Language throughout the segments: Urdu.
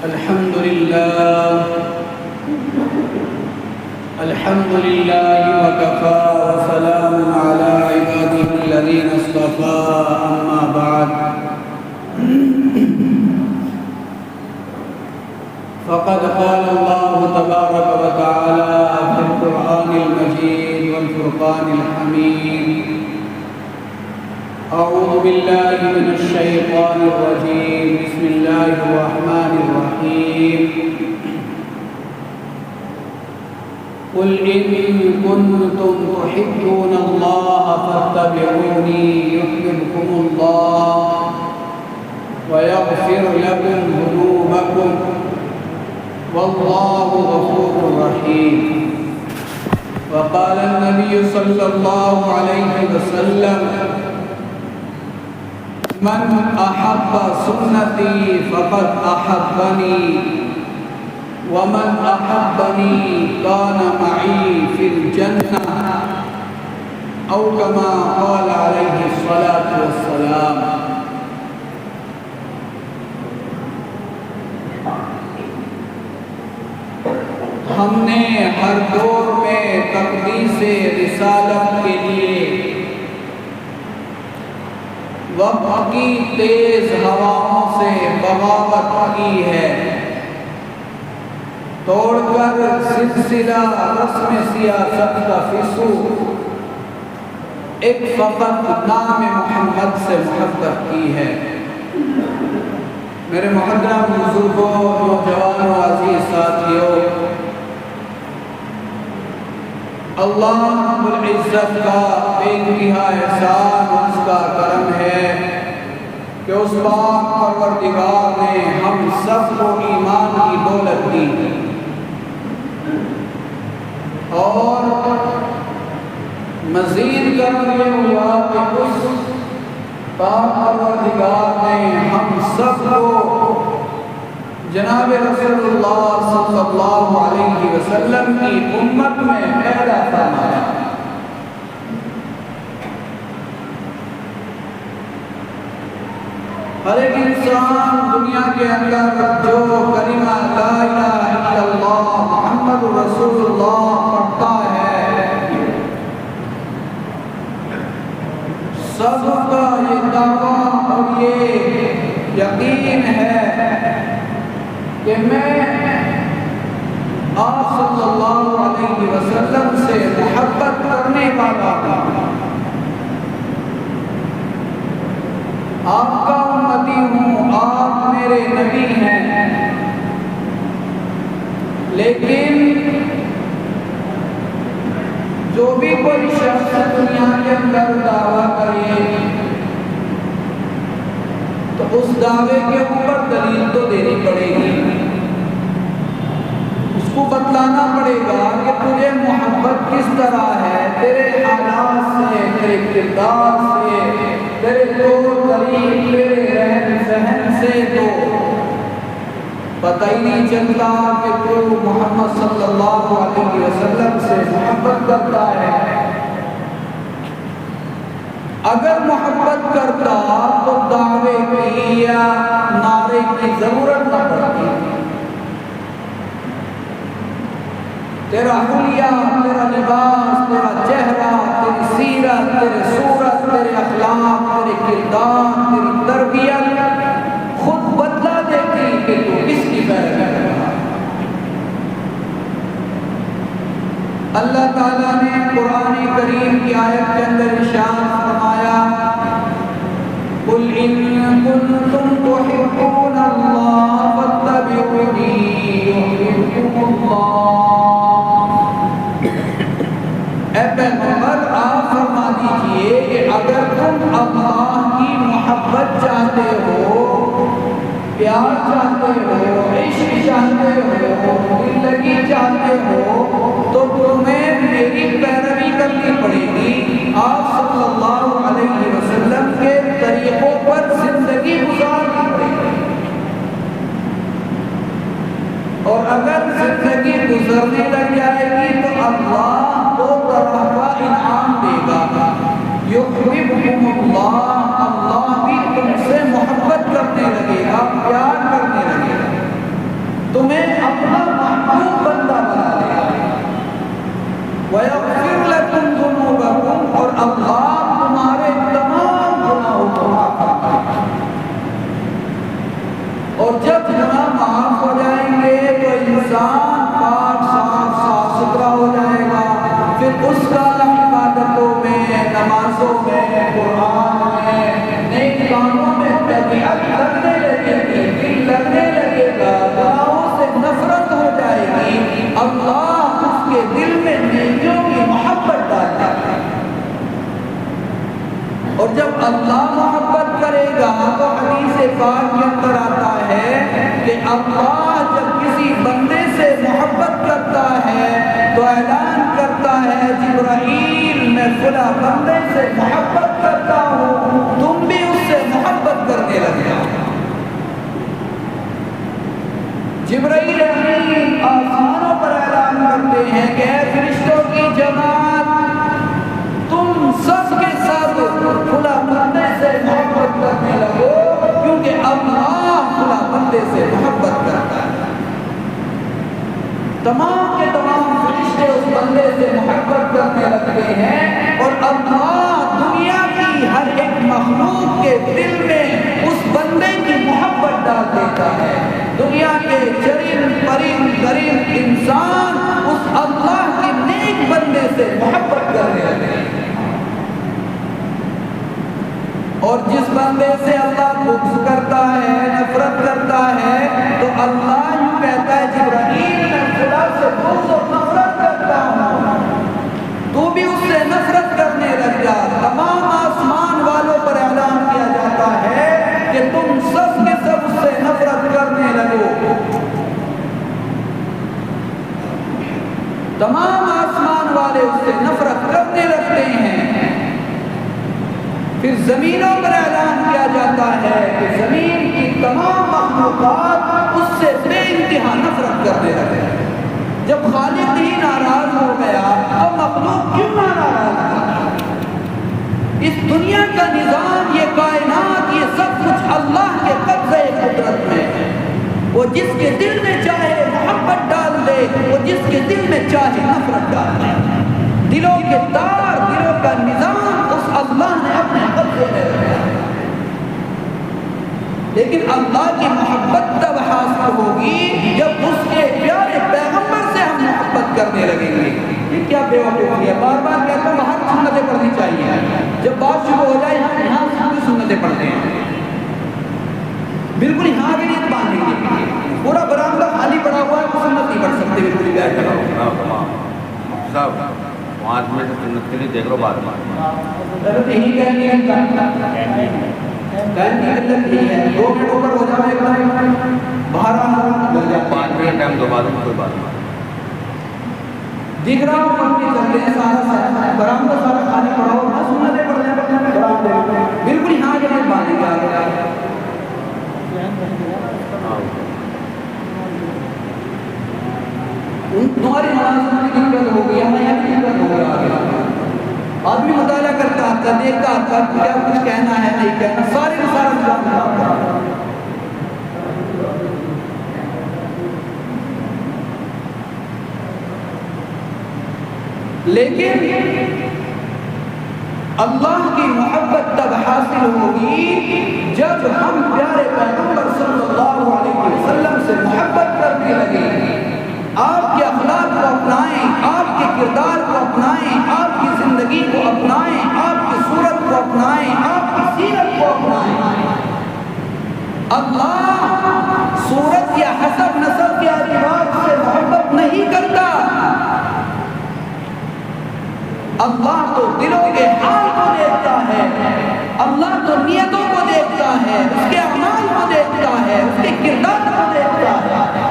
الحمد لله وكفى وسلام على عباده الذين اصطفى أما بعد فقد قال الله تبارك وتعالى في القرآن المجيد والفرقان الحميد أعوذ بالله من الشيطان الرجيم بسم الله الرحمن الرحيم قل إن كنتم تحبون الله فاتبعوني يحببكم الله ويغفر لكم ذنوبكم والله غفور رحيم. وقال النبي صلى الله عليه وسلم من أحب سنتي فقد أحبني ومن أحبني كان معي في الجنة أو كما قال عليه الصلاة والسلام. ہم نے ہر دور میں تقدیس رسالت کے لیے وقت کی تیز ہواؤں سے بغاوت کی ہے، توڑ کر سلسلہ رسم سیاست کا فسو ایک فقط نام محمد سے محبت کی ہے۔ میرے محترم بزرگوں، نوجوانوں، عزیز ساتھیوں، اللہ رب العزت کا بے انتہا احسان اس کا کرم ہے کہ اس پاک پروردگار نے ہم سب کو ایمان کی دولت دی اور مزید کرم یہ ہوا کہ اس پاک پروردگار نے ہم سب کو جناب رسول اللہ صلی اللہ علیہ وسلم کی امت میں پیدا فرمایا۔ ہر ایک انسان دنیا کے اندر جو کلمہ لا الہ الا اللہ محمد رسول اللہ پڑھتا ہے، سب کا یہ دعویٰ اور یہ یقین ہے کہ میں آپ صلی اللہ علیہ وسلم سے محبت کرنے والا ہوں، آپ کا امتی ہوں، آپ میرے نبی ہیں۔ لیکن جو بھی کوئی شخص دنیا کے اندر دعویٰ کرے تو اس دعوے کے اوپر دلیل تو دینی پڑے گی، اس کو بتلانا پڑے گا کہ تجھے محبت کس طرح ہے، تیرے حالات سے، تیرے کردار سے، تیرے طور طریق، تیرے رہن سہن سے تو پتہ ہی نہیں چلتا کہ تو محمد صلی اللہ علیہ وسلم سے محبت کرتا ہے۔ اگر محبت کرتا تو دعوے کی یا نعرے کی ضرورت نہ پڑتی۔ تیرا حلیہ، تیرا لباس، تیرا چہرہ، تیری سیرت، تیرے صورت، تیرے اخلاق، تیرے کردار، تیری تربیت خود بدلا دیتی کہ تو کس کی پیروی کر رہا ہے۔ اللہ تعالیٰ نے قرآن کریم کی آیت کے اندر ارشاد فرمایا قُلْ إِن كُنتُمْ تُحِبُّونَ اللَّهَ فَاتَّبِعُونِي يُحْبِبْكُمُ اللَّهُ۔ اے پیغمبر آپ فرما دیجئے کہ اگر تم اللہ کی محبت چاہتے ہو، پیار چاہتے ہو، عشق چاہتے ہو، زندگی چاہتے ہو تو تمہیں میری پیروی کرنی پڑے گی، آپ صلی اللہ علیہ وسلم کے طریقوں پر زندگی گزارنی پڑے گی۔ اور اگر زندگی گزرنے لگ جائے گی تو اللہ دو طرح کا انعام دے گا، یحببکم اللہ، اللہ بھی تم سے محبت کرنے لگے گا، پیار کرنے لگے گا۔ کانوں میں طبیعت لگنے لگے گی، دل لگنے لگے گا، گناہوں سے نفرت ہو جائے گی، اللہ اس کے دل میں نیکیوں کی محبت ڈالتا ہے۔ اور جب اللہ محبت کرے گا تو حدیث پاک کے اندر آتا ہے کہ اللہ جب کسی بندے سے محبت کرتا ہے تو اعلان کرتا ہے جبرائیل میں فلاں بندے سے محبت کرتا ہوں، تم بھی اس سے محبت کرنے لگ جاؤ۔ جبرائیل امین آسمانوں پر اعلان کرتے ہیں کہ اے فرشتوں کی جماعت، تم سب کے سب فلاں بندے سے محبت کرنے لگو، کیونکہ اللہ فلاں بندے سے محبت کرتا ہے۔ تمام کے تمام فرشتے اس بندے سے محبت کرنے لگتے ہیں، اور اللہ دنیا کی ہر ایک مخلوق کے دل میں اس بندے کی محبت ڈال دیتا ہے۔ دنیا کے چرند پرند درند انسان اس اللہ کے نیک بندے سے محبت کرنے لگتے ہیں، اور جس بندے سے اللہ بغض کرتا ہے، نفرت کرتا ہے، تو اللہ یوں کہتا ہے جبرائیل میں خدا سے بغض اور نفرت کرتا ہوں، تو بھی اس سے نفرت کرنے لگ جا۔ تمام آسمان والوں پر اعلان کیا جاتا ہے کہ تم سب کے سب اس سے نفرت کرنے لگو۔ تمام آسمان والے اس سے نفرت کرنے لگتے ہیں۔ پھر زمینوں پر اعلان کیا جاتا ہے کہ زمین کی تمام مخلوقات اس سے بے انتہا نفرت کرنے لگے۔ جب خالق ہی ناراض ہو گیا تو مخلوق کیوں نہ ناراض ہو؟ اس دنیا کا نظام، یہ کائنات، یہ سب کچھ اللہ کے قبضے قدرت میں ہے۔ وہ جس کے دل میں چاہے محبت ڈال دے، وہ جس کے دل میں چاہے نفرت ڈال دے۔ دلوں کے تار، دلوں کا نظام اس اللہ نے اپنے قبضے میں رکھا ہے۔ لیکن اللہ کی محبت تب حاصل ہوگی جب اس کے پیارے پیغمبر سے ہم محبت کرنے لگیں گے۔ یہ کیا بے وقوفی ہے، بار بار کہتا ہوں وہاں سنتیں پڑھنی چاہیے۔ جب بات شروع ہو جائے ہم یہاں سنتیں پڑھتے ہیں، بالکل یہاں کے لیے باندھیں گے، پورا برآمدہ خالی پڑا ہوا ہے، سنت نہیں پڑھ سکتے، بالکل بیٹھ کر پانچ منٹ سنت کے لیے دیکھ لو بعد میں یہی کہنی ہے، دو منٹ اوپر ہو جائے باہر آنا، 5 منٹ ٹائم دو، بعد میں کوئی بات نہیں۔ دیکھ رہا ہوں پڑھتے چلتے ہیں، سارا برآمدہ سارا خالی پڑا ہو، نہ سننے پڑھنے بالکل یہاں کے لیے باندھیں گے آگے۔ تمہاری نماز کی دقت ہو گئی، ہمیں یہاں کی دقت ہو گیا۔ آدمی مطالعہ کرتا آتا، دیکھتا آتا، کیا کچھ کہنا ہے نہیں کہنا، سارے کا سارا نظام ہوتا۔ لیکن اللہ کی محبت تب حاصل ہوگی جب ہم پیارے پیغمبر صلی اللہ علیہ وسلم سے محبت کرنے لگیں، آپ کے اخلاق کو اپنائیں، آپ کے کردار کو اپنائیں، آپ کی زندگی کو اپنائیں، آپ کی صورت کو اپنائیں، آپ کی سیرت کو اپنائیں۔ اللہ صورت یا حسب نسب کے اعتبار سے محبت نہیں کرتا، اللہ تو دلوں کے حال کو دیکھتا ہے، اللہ تو نیتوں کو دیکھتا ہے، اس کے اعمال کو دیکھتا ہے، اس کے کردار کو دیکھتا ہے۔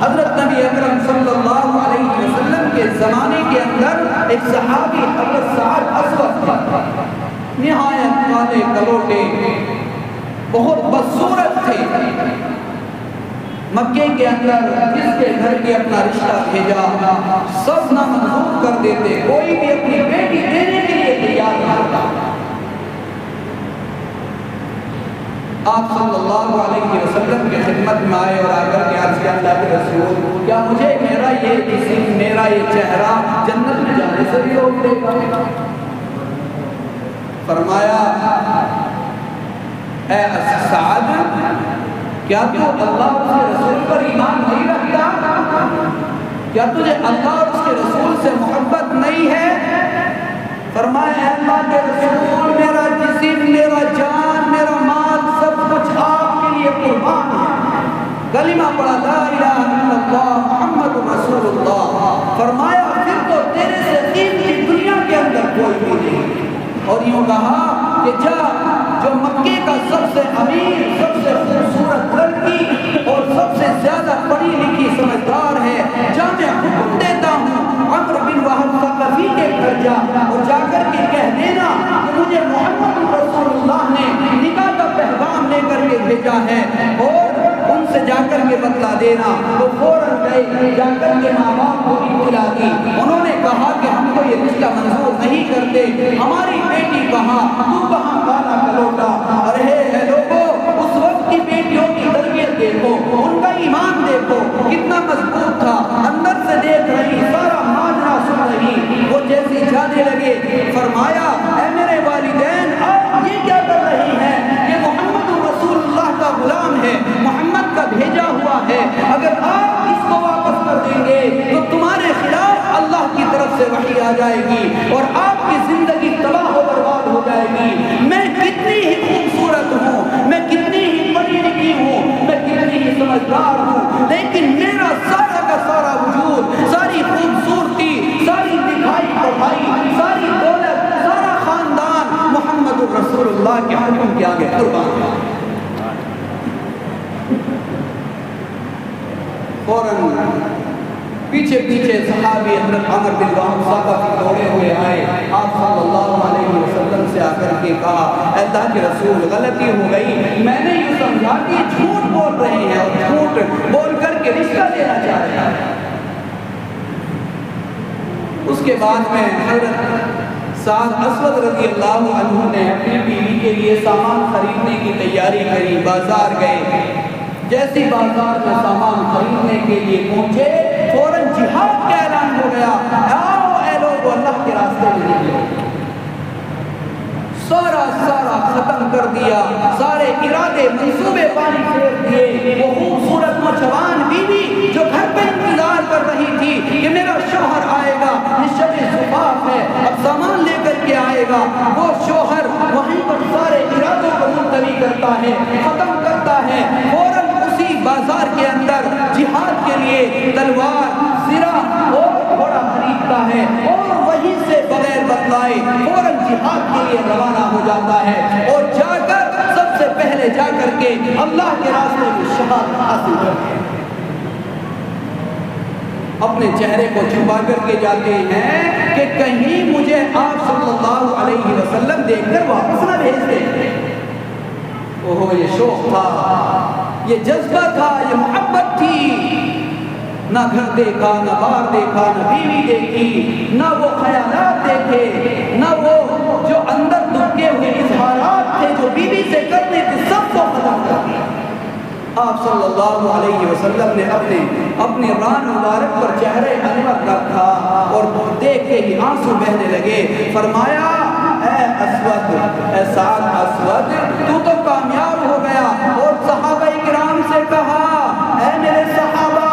حضرت نبی اکرم صلی اللہ علیہ وسلم کے زمانے کے اندر ایک صحابی حضرت سعد اسود تھا، نہایت کالے کلوٹے، بہت بدصورت تھے۔ مکے کے اندر جس کے گھر کے اپنا رشتہ بھیجا سب نامنظور کر دیتے، کوئی بھی اپنی بیٹی دینے کے لیے تیار نہ ہوتا۔ آپ صلی اللہ علیہ وسلم کی خدمت میں آئے اور آ کر کے عرض کیا اللہ کے رسول، کیا مجھے میرا یہ جسم، میرا یہ چہرہ جنت میں جانے سے بھی روک دے گا؟ فرمایا اے سعد، کیا تو اللہ اور اس کے رسول پر ایمان نہیں رکھتا؟ کیا تجھے اللہ اور اس کے رسول سے محبت نہیں ہے؟ فرمایا اے اللہ کے رسول، میرا جسم اور یوں کہا کہ جا جو مکے کا سب سے امیر، سب سے خوبصورت لڑکی اور سب سے زیادہ پڑھی لکھی سمجھدار ہے، جا میں حکم دیتا ہوں عمرو بن وہب ثقفی کے گھر جا اور جا کر کے کہہ دینا کہ مجھے محمد رسول اللہ نے نکاح کا پیغام لے کر کے بھیجا ہے، اور ان سے جا کر کے بتلا دینا۔ تو فوراً گئے، جا کر کے ماں باپ کو اطلاع دی، انہوں نے کہا کہ ہم کو یہ رشتہ منظور نہیں کرتے، ہماری بیٹی کہاں، تو کہاں کالا کلوٹا۔ اور ہے لوگوں، اس وقت کی بیٹیوں کی تربیت دیکھو، ان کا ایمان دیکھو کتنا مضبوط تھا، اندر سے دیکھ رہی، سارا ماجرا سن رہی۔ وہ جیسی جانے لگے فرمایا اے میرے والدین، آپ یہ کیا کر رہی ہیں؟ یہ محمد رسول اللہ کا غلام ہے، محمد کا بھیجا ہوا ہے، اگر آپ اس کو واپس کر دیں گے تو تمہارے خلاف اللہ کی طرف سے وحی آ جائے گی اور آپ کی زندگی تباہ و برباد ہو جائے گی۔ میں کتنی ہی خوبصورت ہوں، میں کتنی ہی پڑھی لکھی ہوں، میں کتنی ہی سمجھدار ہوں، لیکن میرا سارا کا سارا وجود، ساری خوبصورتی، ساری دکھائی پڑھائی، ساری دولت، سارا خاندان محمد رسول اللہ کے حکم کے آگے قربان ہے۔ فوراً پیچھے پیچھے صحابی حضرت عمرو بن وہب ثقفی دوڑے ہوئے آئے، آپ صلی اللہ علیہ وسلم سے آ کر کے کہا اے اللہ کے رسول، غلطی ہو گئی، میں نے یہ سمجھا کہ جھوٹ بول رہے ہیں اور جھوٹ بول کر کے رشتہ لینا چاہ رہے ہیں۔ اس کے بعد میں حضرت سعد اسود رضی اللہ عنہ نے اپنی بیوی کے لیے سامان خریدنے کی تیاری کری، بازار گئے، جیسی بازار میں سامان خریدنے کے لیے پہنچے فوراً جہاد کا اعلان ہو گیا، آؤ اے لوگ اللہ کے راستے میں نکلو۔ سارا ختم کر دیا، سارے ارادے منصوبے پانی پھیر دیے۔ وہ خوبصورت نوجوان بیوی جو گھر پہ انتظار کر رہی تھی کہ میرا شوہر آئے گا، یہ شب زفاف ہے، اب سامان لے کر کے آئے گا، وہ شوہر وہیں پر سارے ارادوں کو ملتوی کرتا ہے، ختم کرتا ہے، فوراً اسی بازار کے اندر جہاد کے لیے تلوار، زرہ اور گھوڑا خریدتا ہے اور وہیں سے بغیر بتلائے فوراً جہاد کے لیے روانہ ہو جاتا ہے، اور جا کر سب سے پہلے جا کر کے اللہ کے راستے میں شہادت حاصل کرتے ہیں۔ اپنے چہرے کو چھپا کر کے جاتے ہیں کہ کہیں مجھے آپ صلی اللہ علیہ وسلم دیکھ کر واپس نہ بھیج دیں۔ اوہ، یہ شوق تھا، یہ جذبہ تھا، یہ محبت تھی۔ نہ گھر دیکھا، نہ بار دیکھا، نہ بیوی دیکھی، نہ وہ خیالات دیکھے، نہ وہ جو اندر دبکے ہوئے اظہارات تھے جو بیوی سے کرنے تھے، سب کو ختم کر دیا۔ آپ صلی اللہ علیہ وسلم نے اپنے ران مبارک پر چہرے انور رکھا اور دیکھ کے ہی آنسو بہنے لگے۔ فرمایا اے اسود، اے سعد اسود، تو کامیاب ہو گیا۔ اور صحابہ کرام سے کہا اے میرے صحابہ،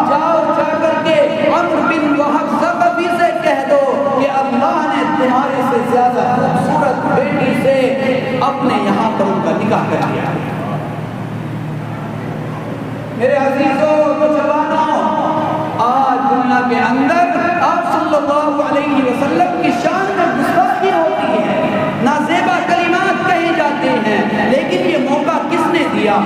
جاؤ جا کر کے عمرو بن وہب ثقفی سے کہہ دو کہ اللہ نے تمہارے سے زیادہ خوبصورت بیٹی سے اپنے یہاں پر ان کا نکاح کر دیا۔ میرے عزیزوں، نوجوانوں، آج دنیا کے اندر آپ صلی اللہ علیہ وسلم کی شان میں گستاخی ہوتی ہے، نازیبا کلمات کہے جاتے ہیں، لیکن یہ موقع کس نے دیا؟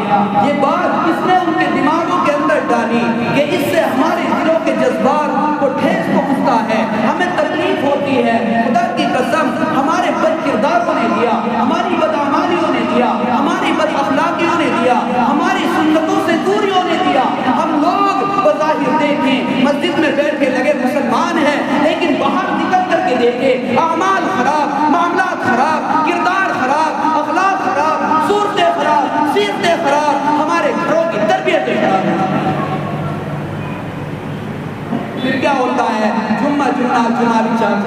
یہ بات کس نے ان کے دماغوں کے اندر ڈالی کہ اس سے ہمارے دلوں کے جذبات کو ٹھیس پہنچتا ہے، ہمیں تکلیف ہوتی ہے؟ خدا کی قسم، ہمارے بد کرداروں نے دیا، ہماری بدعمالیوں نے دیا، ہماری بد اخلاقیوں نے دیا، ہماری سنتوں سے دوریوں نے دیا۔ ہم لوگ بظاہر دیکھیں مسجد میں بیٹھے لگے مسلمان ہیں، لیکن باہر نکل کر کے دیکھیں اعمال خراب، معاملات خراب، کردار خراب، اخلاق خراب، صورتیں خراب، سیرتیں خراب، ہمارے گھروں کی تربیتیں خراب ہیں۔ پھر کیا ہوتا ہے؟ جمعہ بھی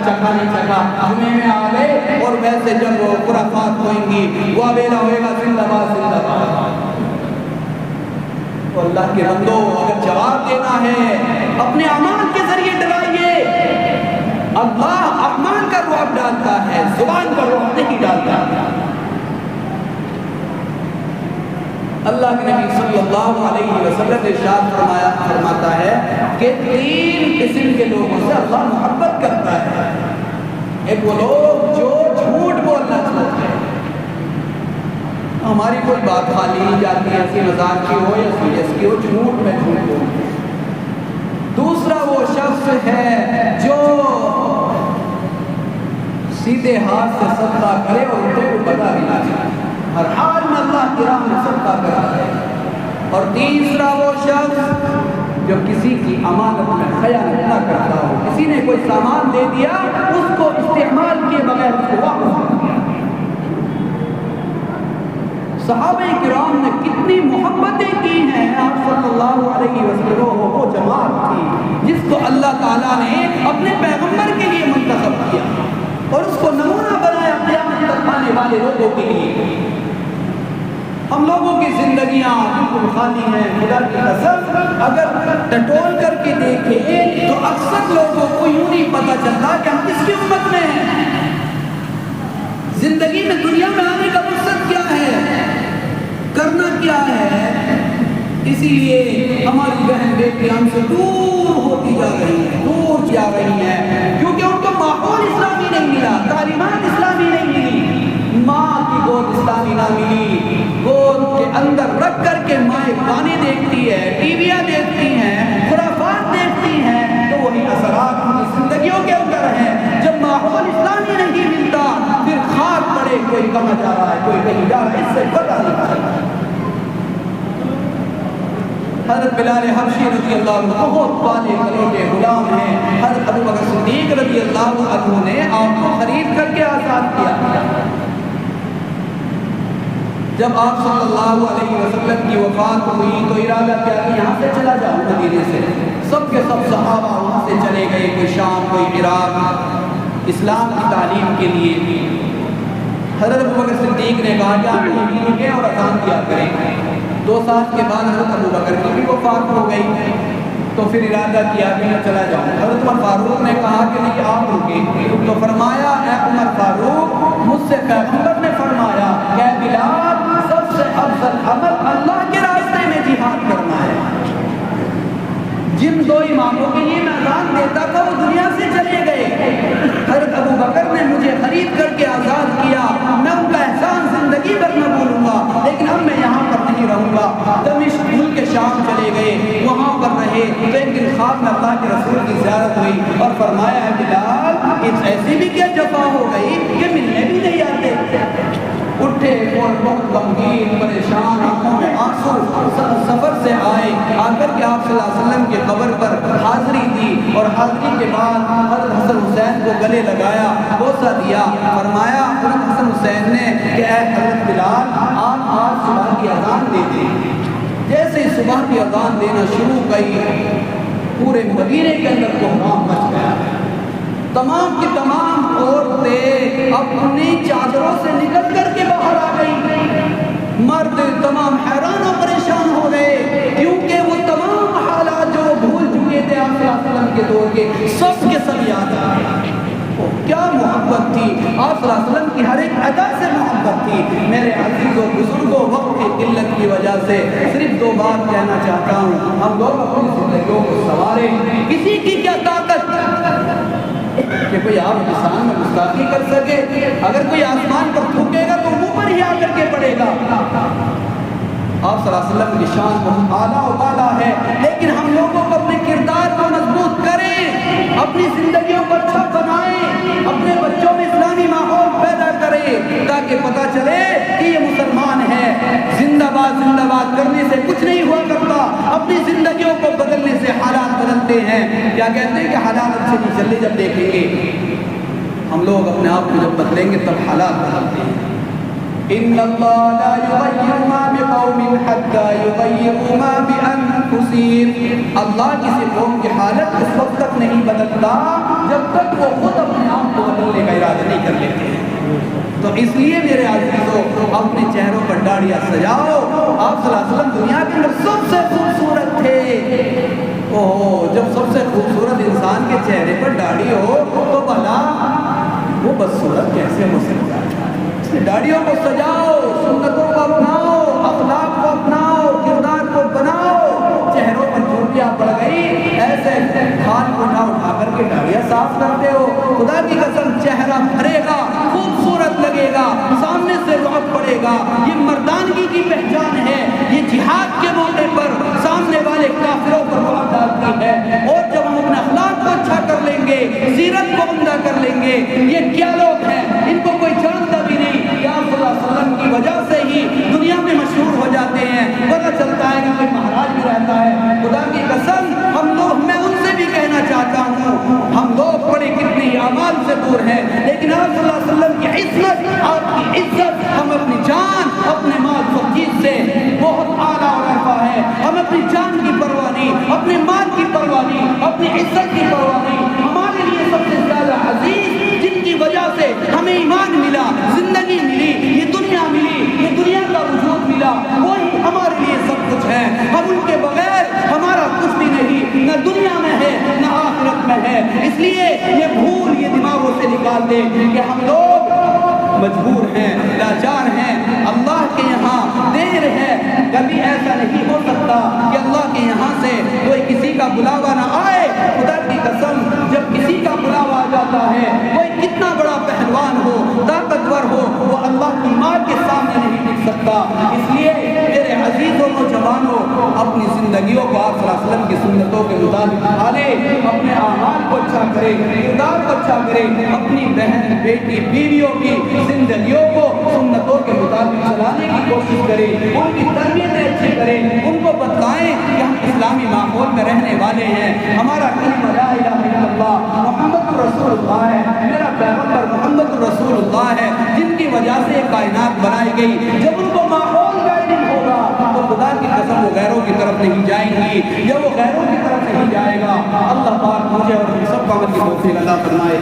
چکھانی چکھا، جمعے میں آ گئے اور ویسے جب وہ خرافات ہوئیں گی، وہ ویلا ہوئے گا زندہ باد زندہ باد۔ تو اللہ کے بندو، اگر جواب دینا ہے اپنے اعمال کے ذریعے ڈرائیے۔ اللہ اعمال کا رعب ڈالتا ہے، زبان کا رعب نہیں ڈالتا۔ اللہ کے نبی صلی اللہ علیہ وسلم ارشاد فرماتا ہے کہ 3 قسم کے لوگوں سے اللہ محبت کرتا ہے۔ ایک وہ لوگ جو جھوٹ بول ہماری کوئی بات خالی نہیں جاتی، ایسی مذاق کی ہو یا سیریس کی ہو، جھوٹ میں جھوٹ ہو۔ دوسرا وہ شخص ہے جو سیدھے ہاتھ سے صدقہ کرے اور اسے کو پتہ بھی نہ چلے، ہر حال میں اللہ کی راہ میں صدقہ کرتا ہے۔ اور تیسرا وہ شخص جو کسی کی امانت میں خیانت نہ کرتا ہو، کسی نے کوئی سامان دے دیا اس کو استعمال کیے بغیر اس کو واپس کر دیا۔ صحابہ کرام نے کتنی محبتیں کی ہیں آپ صلی اللہ علیہ وسلم، وہ جماعت تھی جس کو اللہ تعالیٰ نے اپنے پیغمبر کے لیے منتخب کیا اور اس کو نمونہ بنایا قیامت تک آنے والے لوگوں کے لیے۔ ہم لوگوں کی زندگیاں بالکل خالی ہیں، خدا کی قسم اگر ٹٹول کر کے دیکھیں تو اکثر لوگوں کو یوں نہیں پتہ چلتا کہ ہم کس کی امت میں ہیں، زندگی میں دنیا میں آنے کا مقصد کیا ہے، کرنا کیا ہے۔ اسی لیے ہماری بہن بیٹی ہم سے دور ہوتی جا رہی ہیں، دور جا رہی ہیں، کیونکہ ان کو ماحول اسلامی نہیں ملا، تعلیمات اسلامی نہیں ملی، ماں کی گود اسلامی نہ ملی۔ گود کے اندر رکھ کر کے مائیں گانے دیکھتی ہے، ٹی ویاں دیکھتی ہیں، خرافات دیکھتی ہیں، تو وہی اثرات ان کی زندگیوں کے اندر ہیں۔ جب ماحول اسلامی نہیں ملتا پھر خاک پڑے، کوئی کہاں جا رہا ہے کوئی کہیں جا رہا ہے، اس سے پتہ نہیں چلتا۔ حضرت بلال حبشی رضی اللہ عنہ بہت پالے گلے کے غلام ہیں، حضرت ابو بکر صدیق رضی اللہ عنہ نے آپ کو خرید کر کے آزاد کیا۔ جب آپ صلی اللہ علیہ وسلم کی وفات ہوئی تو ارادہ کیا کہ یہاں سے چلا جاؤ مدینے سے، سب کے سب صحابہ وہاں سے چلے گئے، کوئی شام کوئی عراق، اسلام کی تعلیم کے لیے۔ حضرت ابو بکر صدیق نے کہا کہ آپ یہیں رکیں اور اذان کیا کریں۔ 2 سال کے بعد حضرت ابو بکر کی بھی وفات ہو گئی، تو پھر ارادہ کیا کہ میں چلا جاؤں۔ حضرت عمر فاروق نے کہا کہ نہیں آپ رکیں، تو فرمایا اے عمر فاروق، مجھ سے پیغمبر نے فرمایا کہ بلال سب سے افضل عمل اللہ کے راستے میں جہاد کرنا ہے۔ جن 2 اماموں کے لیے میں اذان دیتا تھا وہ دنیا سے چلے گئے، حضرت ابو بکر نے مجھے خرید کر کے آزاد کیا، میں ان کا احسان زندگی بھر نہ بھولوں گا، لیکن اب میں یہاں پر نہیں رہوں گا۔ دمشق ملک شام چلے گئے، وہاں پر رہے، تو ایک دن خواب میں اللہ کے رسول کی زیارت ہوئی اور فرمایا ہے بلال ایسی بھی کیا جفا ہو گئی کہ ملنے بھی نہیں آتے۔ اٹھے اور بہت غمگین پریشان، آنکھوں میں آنسو، سفر سے آئے، آ کر کے آپ صلی اللہ علیہ وسلم کے قبر پر حاضری دی، اور حاضری کے بعد حضرت حسن حسین کو گلے لگایا، بوسہ دیا، فرمایا حضرت حسن حسین نے کہ اے حضرت بلال آپ آج صبح کی اذان دے دیں۔ جیسے ہی صبح کی اذان دینا شروع کی، پورے مدینے کے اندر کوہرام مچ گیا، تمام کی تمام عورتیں اپنی چادروں سے نکل کر کے باہر آ گئی، مرد تمام حیران و پریشان ہو گئے، کیونکہ وہ تمام حالات جو بھول چکے تھے آپ صلی اللہ علیہ وسلم کے دور کے سب یاد آ گئے۔ کیا محبت تھی آپ صلی اللہ علیہ وسلم کی، ہر ایک ادا سے محبت تھی۔ میرے عزیزوں بزرگوں، وقت کی قلت کی وجہ سے صرف 2 بات کہنا چاہتا ہوں، ہم لوگ اپنی زندگیوں کو سنواریں۔ کسی کی کیا طاقت کہ کوئی آپ انسان میں گستاخی کر سکے، اگر کوئی آسمان پر تھوکے گا تو منہ پر ہی آ کر کے پڑے گا۔ آپ صلی اللہ علیہ وسلم کی شان بہت اعلیٰ و بالا ہے، لیکن ہم لوگوں کو اپنے کردار کو مضبوط کریں، اپنی زندگیوں کو اچھا بنائیں، اپنے بچوں میں اسلامی ماحول پیدا کریں، تاکہ پتہ چلے کہ یہ مسلمان ہے۔ زندہ باد کرنے سے کچھ نہیں ہوا کرتا، اپنی زندگیوں کو بدلنے سے حالات بدلتے ہیں۔ کیا کہتے ہیں کہ حالات اچھے نہیں چلے، جب دیکھیں گے ہم لوگ اپنے آپ کو جب بدلیں گے تب حالات بدلتے ہیں۔ ان اللہ لا یغیر ما بقوم حتی یغیروا ما بانفسہم، اللہ کسی قوم کی حالت اس وقت تک نہیں بدلتا جب تک وہ خود اپنے آپ کو بدلنے کا ارادہ نہیں کر لیتے ہیں۔ تو اس لیے میرے عزیزوں اپنے چہروں پر داڑیاں سجاؤ۔ آپ صلی اللہ علیہ وسلم دنیا کے اندر سب سے خوبصورت تھے، جب سب سے خوبصورت انسان کے چہرے پر داڑھی ہو تو بھلا وہ بدصورت کیسے ہو سکتا ہے؟ داڑھیوں کو سجاؤ، سنتوں کو اپناؤ، اخلاق کو اپناؤ، کردار کو بناؤ۔ چہروں پر چوٹیاں پڑ گئی، ایسے کھال کو اٹھا کر کے داڑیاں صاف کرتے ہو، خدا کی قسم چہرہ بھرے گا، خوبصورت لگے گا، سامنے سے رعب پڑے گا۔ یہ یہ مردانگی کی پہچان ہے، یہ جہاد کے موقع پر سامنے والے کافروں پر روح ڈالتی ہے۔ اور جب ہم اپنے اخلاق کو اچھا کر لیں گے، سیرت کو عمدہ کر لیں گے، یہ کیا لوگ ہیں، ان کو کوئی جانتا بھی نہیں، یا صلی اللہ علیہ وسلم کی وجہ سے ہی دنیا میں مشہور ہو جاتے ہیں، پتہ چلتا ہے کہ کوئی مہاراج بھی رہتا ہے۔ خدا کی قسم میں ان سے بھی کہنا چاہتا ہوں، ہم لوگ بڑے کتنے اعمال سے دور ہیں، لیکن آپ صلی اللہ علیہ وسلم کی عزت، آپ کی عزت، ہم اپنی جان، اپنے مال سب چیز سے بہت اعلیٰ اور عرفہ ہے۔ ہم اپنی جان کی پرواہ نہیں، اپنے مال کی پرواہ نہیں، اپنی عزت کی پرواہ نہیں۔ ہمارے لیے سب سے زیادہ عزیز جن کی وجہ سے ہمیں ایمان ملا، زندگی ملی، یہ دنیا ملی، یہ دنیا کا وجود ملا، وہی ہمارے لیے سب کچھ ہے۔ ہم ان کے بغیر ہمارا کچھ بھی نہیں، نہ دنیا میں ہے نہ آخرت میں ہے۔ اس لیے یہ بھول یہ دماغوں سے نکال دے کہ ہم لوگ مجبور ہیں، لاچار ہیں، اللہ کے یہاں دیر ہے۔ کبھی ایسا نہیں ہو سکتا کہ اللہ کے یہاں سے کوئی کسی کا بلاوا نہ آئے۔ خدا کی قسم جب کسی کا بلاوا آ جاتا ہے، کوئی کتنا بڑا پہلوان ہو، طاقتور ہو، وہ اللہ کی ماں کے سامنے نہیں ٹک سکتا۔ اس لیے میرے عزیزوں نوجوانوں، اپنی زندگیوں کو آپ صلی اللہ علیہ وسلم کی سنتوں کے مطابق ڈھالے، اپنے اعمال کو اچھا کرے، کردار کو اچھا کرے، اپنی بہن بیٹی بیویوں کی زندگیوں کو سنتوں کے مطابق چلانے کی کوشش کرے، ان کی تربیتیں اچھی کرے، ان کو بتلائیں کہ ہم اسلامی ماحول میں رہنے والے ہیں، ہمارا کلمہ لا الہ الا اللہ محمد رسول اللہ ہے، میرا پیغمبر محمد رسول اللہ ہے، جن کی وجہ سے کائنات بنائی گئی۔ جب ان کو ماحول کا علم ہوگا تو خدا کی قسم وہ غیروں کی طرف نہیں جائیں گی، یا وہ غیروں کی طرف نہیں جائے گا۔ اللہ پاک مجھے اور ہم سب کو عمل کی توفیق عطا فرمائے۔